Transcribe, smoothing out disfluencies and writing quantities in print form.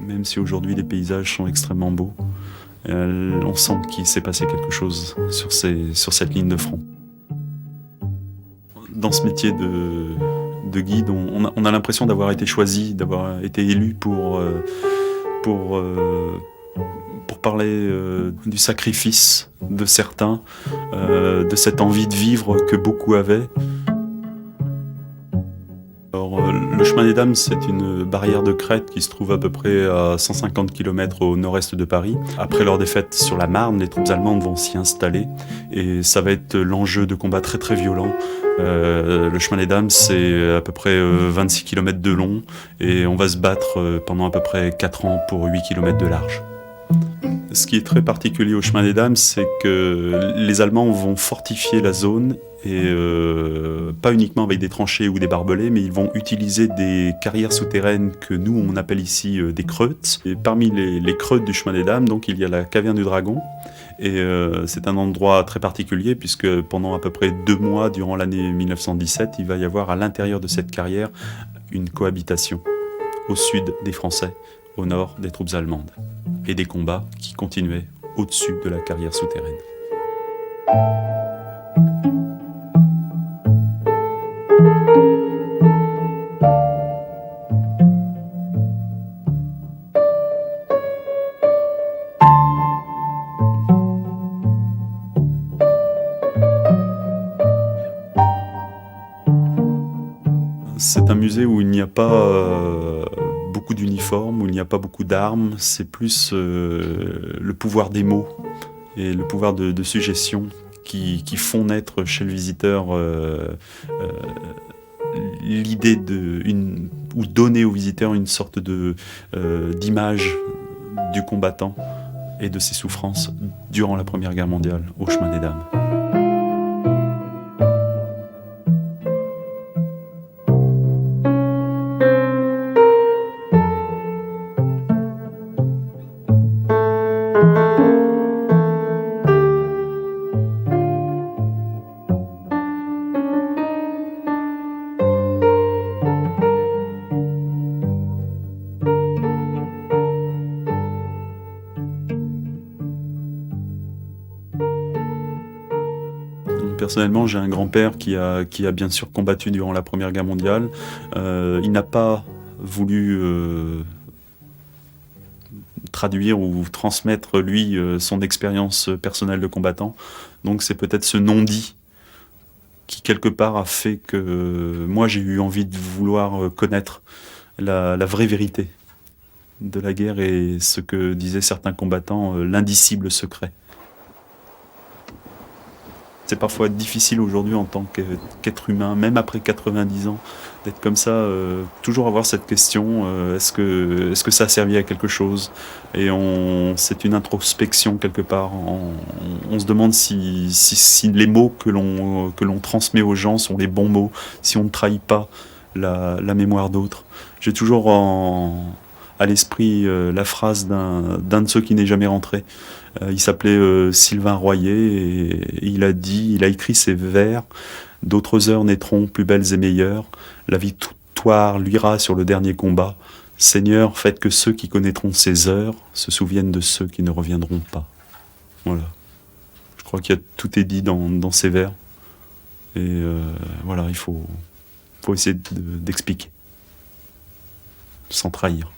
même si aujourd'hui les paysages sont extrêmement beaux. On sent qu'il s'est passé quelque chose sur cette ligne de front. Dans ce métier de guide, on a l'impression d'avoir été choisi, d'avoir été élu pour parler du sacrifice de certains, de cette envie de vivre que beaucoup avaient. Alors, le chemin des Dames, c'est une barrière de crête qui se trouve à peu près à 150 km au nord-est de Paris. Après leur défaite sur la Marne, les troupes allemandes vont s'y installer et ça va être l'enjeu de combats très très violents. Le chemin des Dames, c'est à peu près 26 km de long et on va se battre pendant à peu près 4 ans pour 8 km de large. Ce qui est très particulier au chemin des Dames, c'est que les Allemands vont fortifier la zone et pas uniquement avec des tranchées ou des barbelés, mais ils vont utiliser des carrières souterraines que nous on appelle ici des creutes. Et parmi les creutes du chemin des Dames, donc il y a la caverne du Dragon. Et c'est un endroit très particulier puisque pendant à peu près 2 mois durant l'année 1917, il va y avoir à l'intérieur de cette carrière une cohabitation au sud des Français, au nord des troupes allemandes, et des combats qui continuaient au-dessus de la carrière souterraine. C'est un musée où il n'y a pas beaucoup d'uniformes, où il n'y a pas beaucoup d'armes, c'est plus le pouvoir des mots et le pouvoir de suggestion qui font naître chez le visiteur l'idée ou donner au visiteur une sorte d'image du combattant et de ses souffrances durant la Première Guerre mondiale au chemin des Dames. Personnellement, j'ai un grand-père qui a bien sûr combattu durant la Première Guerre mondiale. Il n'a pas voulu traduire ou transmettre, lui, son expérience personnelle de combattant. Donc c'est peut-être ce non-dit qui, quelque part, a fait que moi, j'ai eu envie de vouloir connaître la vraie vérité de la guerre et ce que disaient certains combattants, l'indicible secret. C'est parfois difficile aujourd'hui en tant qu'être humain, même après 90 ans, d'être comme ça, toujours avoir cette question, est-ce que ça a servi à quelque chose? Et c'est une introspection quelque part. On se demande si les mots que l'on transmet aux gens sont les bons mots, si on ne trahit pas la mémoire d'autres. J'ai toujours à l'esprit la phrase d'un de ceux qui n'est jamais rentré. Il s'appelait Sylvain Royer et il a écrit ces vers: d'autres heures naîtront plus belles et meilleures, la victoire luira sur le dernier combat. Seigneur, faites que ceux qui connaîtront ces heures se souviennent de ceux qui ne reviendront pas. Voilà. Je crois qu'il y a tout est dit dans ces vers. Et voilà, il faut essayer d'expliquer, sans trahir.